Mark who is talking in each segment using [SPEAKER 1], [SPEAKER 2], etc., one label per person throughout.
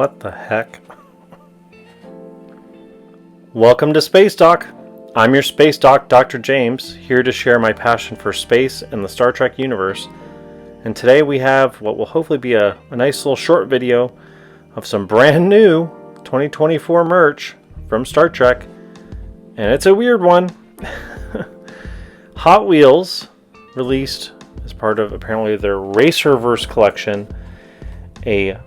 [SPEAKER 1] What the heck? Welcome to SpaceDoc. I'm your SpaceDoc, Dr. James, here to share my passion for space and the Star Trek universe. And today we have what will hopefully be a nice little short video of some brand new 2024 merch from Star Trek. And it's a weird one. Hot Wheels released as part of apparently their Racerverse collection a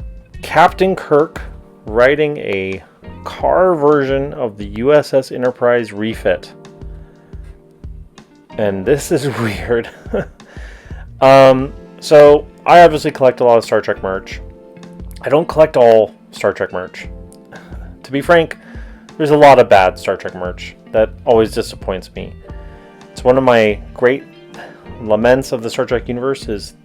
[SPEAKER 1] Captain Kirk riding a car version of the USS Enterprise refit. And this is weird. So I obviously collect a lot of Star Trek merch. I don't collect all Star Trek merch. To be frank, there's a lot of bad Star Trek merch that always disappoints me. It's one of my great laments of the Star Trek universe is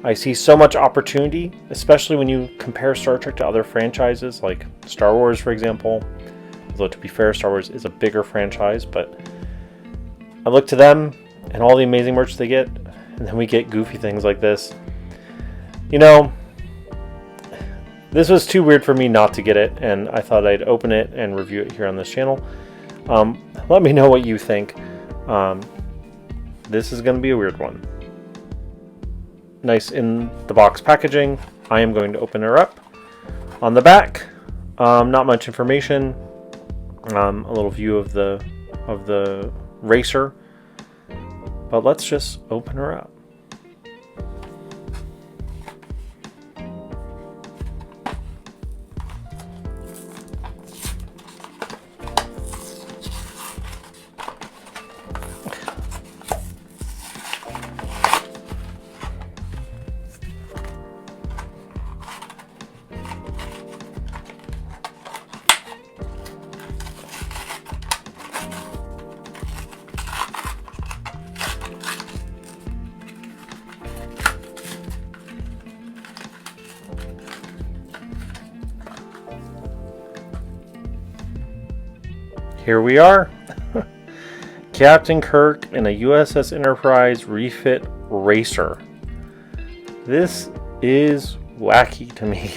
[SPEAKER 1] I see so much opportunity, especially when you compare Star Trek to other franchises like Star Wars, for example. Although to be fair, Star Wars is a bigger franchise, but I look to them and all the amazing merch they get, and then we get goofy things like this. You know, this was too weird for me not to get it, and I thought I'd open it and review it here on this channel. Let me know what you think. This is going to be a weird one. Nice in the box packaging. I am going to open her up. On the back, not much information. A little view of the racer. But let's just open her up. Here we are. Captain Kirk in a USS Enterprise refit racer. This is wacky to me.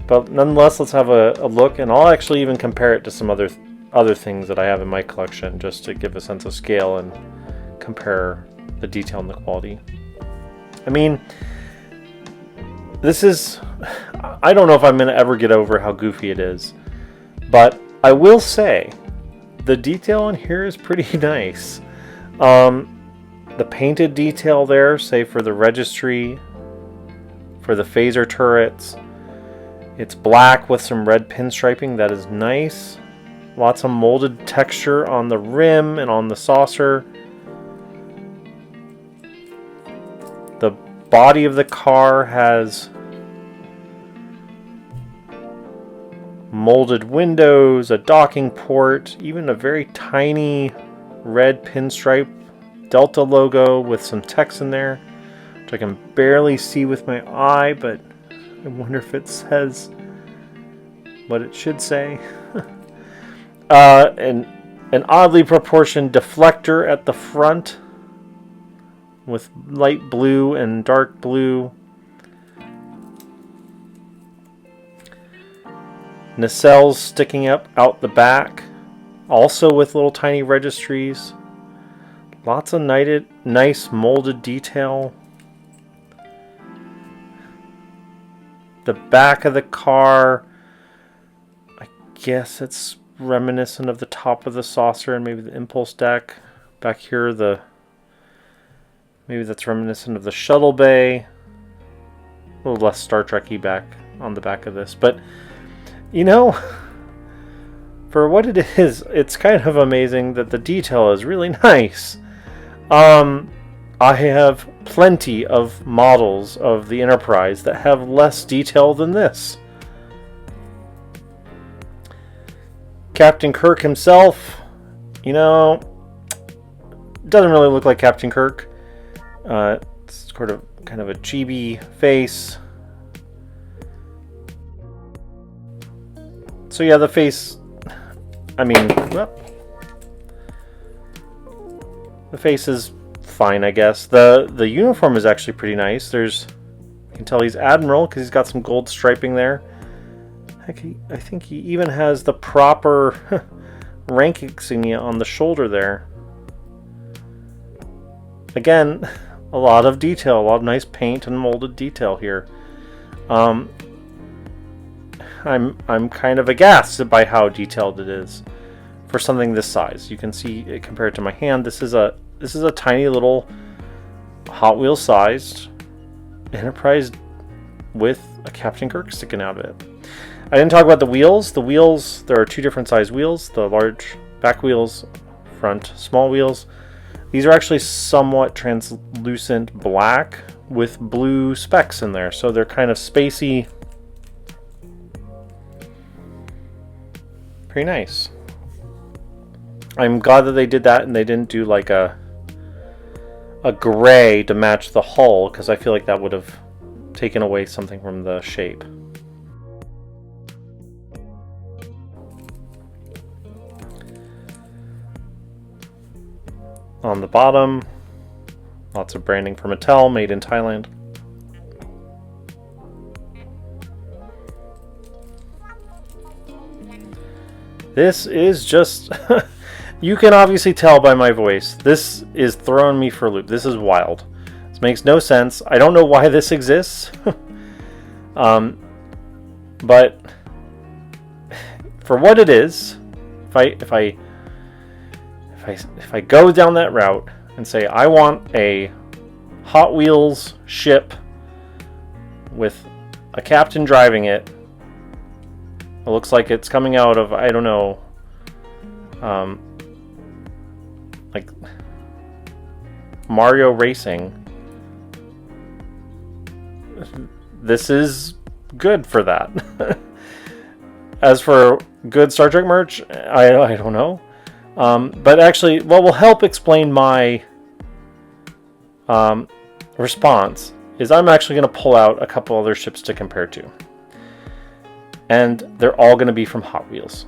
[SPEAKER 1] But nonetheless, let's have a look, and I'll actually even compare it to some other things that I have in my collection just to give a sense of scale and compare the detail and the quality. I mean, this is... I don't know if I'm going to ever get over how goofy it is, but I will say, the detail in here is pretty nice. The painted detail there, say for the registry, for the phaser turrets, it's black with some red pinstriping. That is nice. Lots of molded texture on the rim and on the saucer. The body of the car has molded windows, a docking port, even a very tiny red pinstripe Delta logo with some text in there, which I can barely see with my eye, but I wonder if it says what it should say. An oddly proportioned deflector at the front with light blue and dark blue. Nacelles sticking up out the back, also with little tiny registries. Lots of nice molded detail. The back of the car, I guess it's reminiscent of the top of the saucer and maybe the impulse deck. Back here, maybe that's reminiscent of the shuttle bay. A little less Star Trek-y back on the back of this, but you know, for what it is, it's kind of amazing that the detail is really nice. I have plenty of models of the Enterprise that have less detail than this. Captain Kirk himself, you know, doesn't really look like Captain Kirk. It's kind of a chibi face. So yeah, the face, I mean, well, the face is fine, I guess. The uniform is actually pretty nice. You can tell he's Admiral because he's got some gold striping there. Heck, I think he even has the proper rank insignia on the shoulder there. Again, a lot of detail, a lot of nice paint and molded detail here. I'm kind of aghast by how detailed it is for something this size. You can see it compared to my hand. This is a tiny little Hot Wheels sized Enterprise with a Captain Kirk sticking out of it. I didn't talk about the wheels. The wheels, there are two different size wheels. The large back wheels, front small wheels. These are actually somewhat translucent black with blue specks in there. So they're kind of spacey. Pretty nice. I'm glad that they did that and they didn't do like a gray to match the hull, because I feel like that would have taken away something from the shape. On the bottom, lots of branding for Mattel, made in Thailand. This is just, you can obviously tell by my voice, this is throwing me for a loop. This is wild. This makes no sense. I don't know why this exists. But for what it is, if I go down that route and say I want a Hot Wheels ship with a captain driving it, it looks like it's coming out of, I don't know, like Mario Racing. This is good for that. As for good Star Trek merch, I don't know. But actually, what will help explain my response is I'm actually going to pull out a couple other ships to compare to. And they're all going to be from Hot Wheels.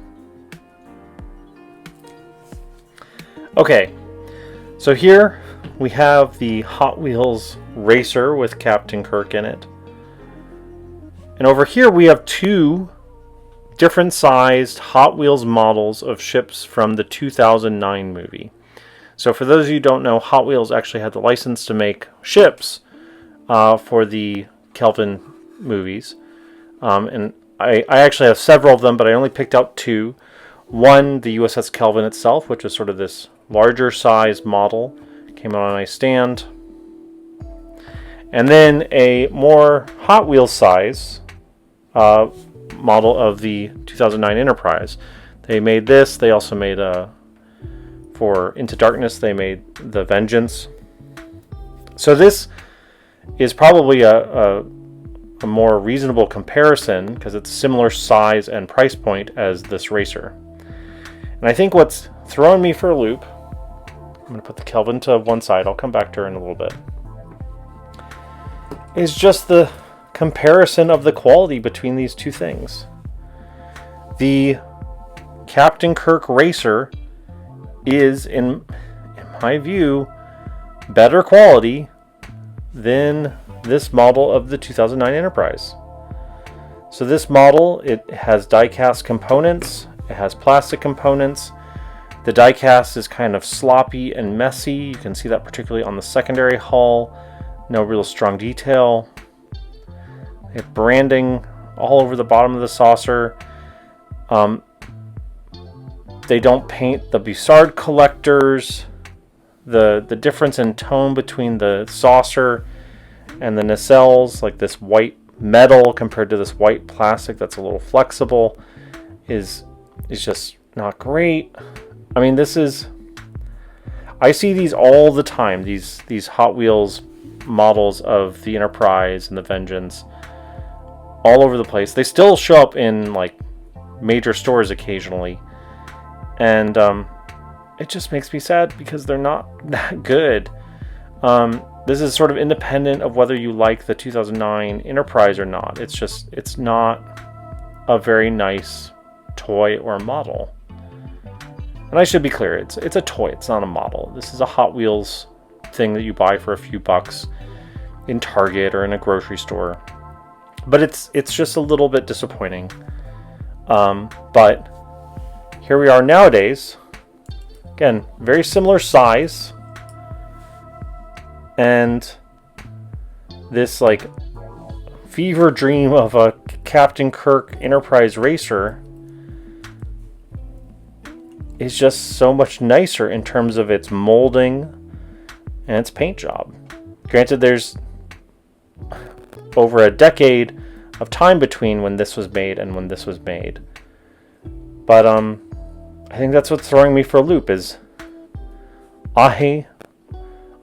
[SPEAKER 1] Okay, so here we have the Hot Wheels Racer with Captain Kirk in it. And over here we have two different sized Hot Wheels models of ships from the 2009 movie. So for those of you who don't know, Hot Wheels actually had the license to make ships for the Kelvin movies. And I actually have several of them, but I only picked out two. One, the USS Kelvin itself, which is sort of this larger size model. Came out on a nice stand. And then a more Hot Wheels size model of the 2009 Enterprise. They made this. They also made for Into Darkness, they made the Vengeance. So this is probably a more reasonable comparison because it's similar size and price point as this racer. And I think what's throwing me for a loop, I'm going to put the Kelvin to one side, I'll come back to her in a little bit, is just the comparison of the quality between these two things. The Captain Kirk racer is, in my view, better quality than this model of the 2009 Enterprise. So this model, it has die-cast components, it has plastic components. The die-cast is kind of sloppy and messy. You can see that particularly on the secondary hull. No real strong detail. They have branding all over the bottom of the saucer. They don't paint the Bussard collectors. The difference in tone between the saucer and the nacelles, like this white metal compared to this white plastic that's a little flexible, is just not great. I mean, I see these all the time, these Hot Wheels models of the Enterprise and the Vengeance all over the place. They still show up in like major stores occasionally, and it just makes me sad because they're not that good. This is sort of independent of whether you like the 2009 Enterprise or not. It's not a very nice toy or model. And I should be clear, it's a toy, it's not a model. This is a Hot Wheels thing that you buy for a few bucks in Target or in a grocery store. But it's just a little bit disappointing. But here we are nowadays. Again, very similar size. And this like fever dream of a Captain Kirk Enterprise racer is just so much nicer in terms of its molding and its paint job. Granted, there's over a decade of time between when this was made and when this was made. But I think that's what's throwing me for a loop is I'm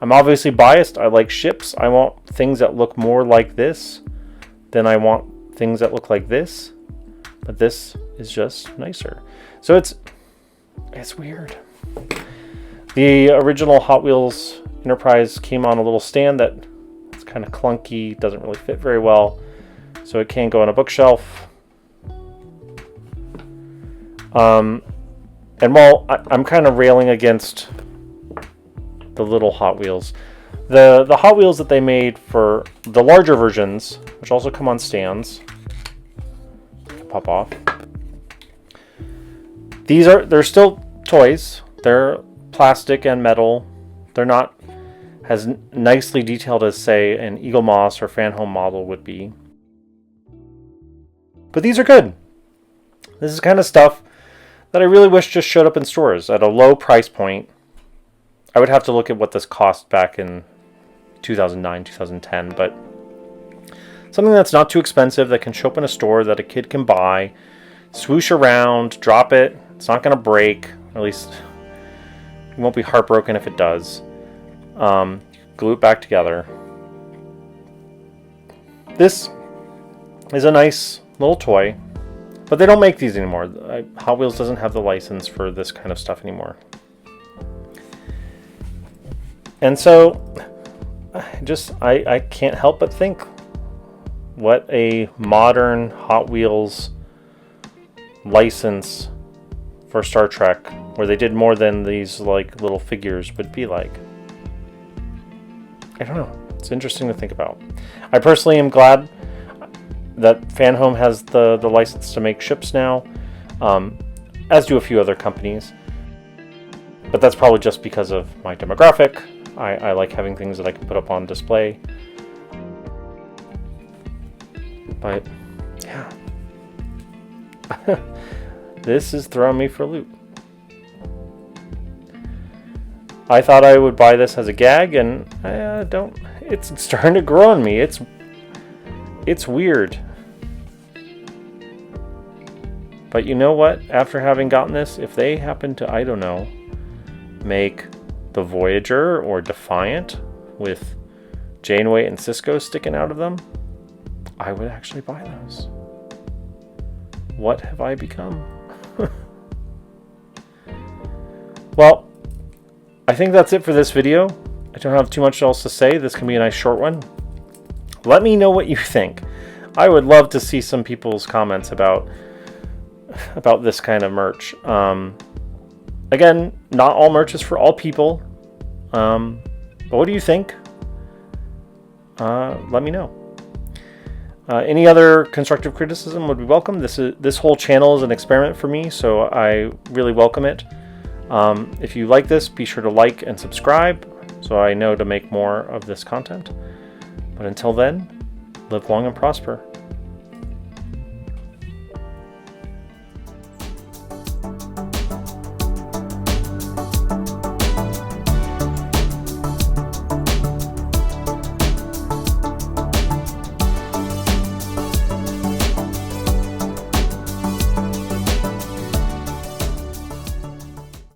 [SPEAKER 1] obviously biased. I like ships. I want things that look more like this than I want things that look like this. But this is just nicer. So it's weird. The original Hot Wheels Enterprise came on a little stand that it's kind of clunky, doesn't really fit very well. So it can't go on a bookshelf. And while I'm kind of railing against the little Hot Wheels, the Hot Wheels that they made for the larger versions, which also come on stands, pop off. They're still toys. They're plastic and metal. They're not as nicely detailed as, say, an Eagle Moss or Fan Home model would be. But these are good. This is kind of stuff that I really wish just showed up in stores at a low price point. I would have to look at what this cost back in 2009, 2010, but something that's not too expensive, that can show up in a store, that a kid can buy, swoosh around, drop it. It's not going to break. At least you won't be heartbroken if it does. Glue it back together. This is a nice little toy, but they don't make these anymore. Hot Wheels doesn't have the license for this kind of stuff anymore. And so I can't help but think what a modern Hot Wheels license for Star Trek, where they did more than these like little figures, would be like. I don't know. It's interesting to think about. I personally am glad that Fan Home has the license to make ships now, as do a few other companies. But that's probably just because of my demographic. I like having things that I can put up on display. But, yeah. This is throwing me for a loop. I thought I would buy this as a gag, and I don't. It's starting to grow on me. It's weird. But you know what? After having gotten this, if they happen to, I don't know, make the Voyager or Defiant with Janeway and Cisco sticking out of them, I would actually buy those. What have I become? Well, I think that's it for this video. I don't have too much else to say. This can be a nice short one. Let me know what you think. I would love to see some people's comments about this kind of merch. Again, not all merch is for all people. But what do you think? Let me know. Any other constructive criticism would be welcome. This whole channel is an experiment for me, so I really welcome it. If you like this, be sure to like and subscribe so I know to make more of this content. But until then, live long and prosper.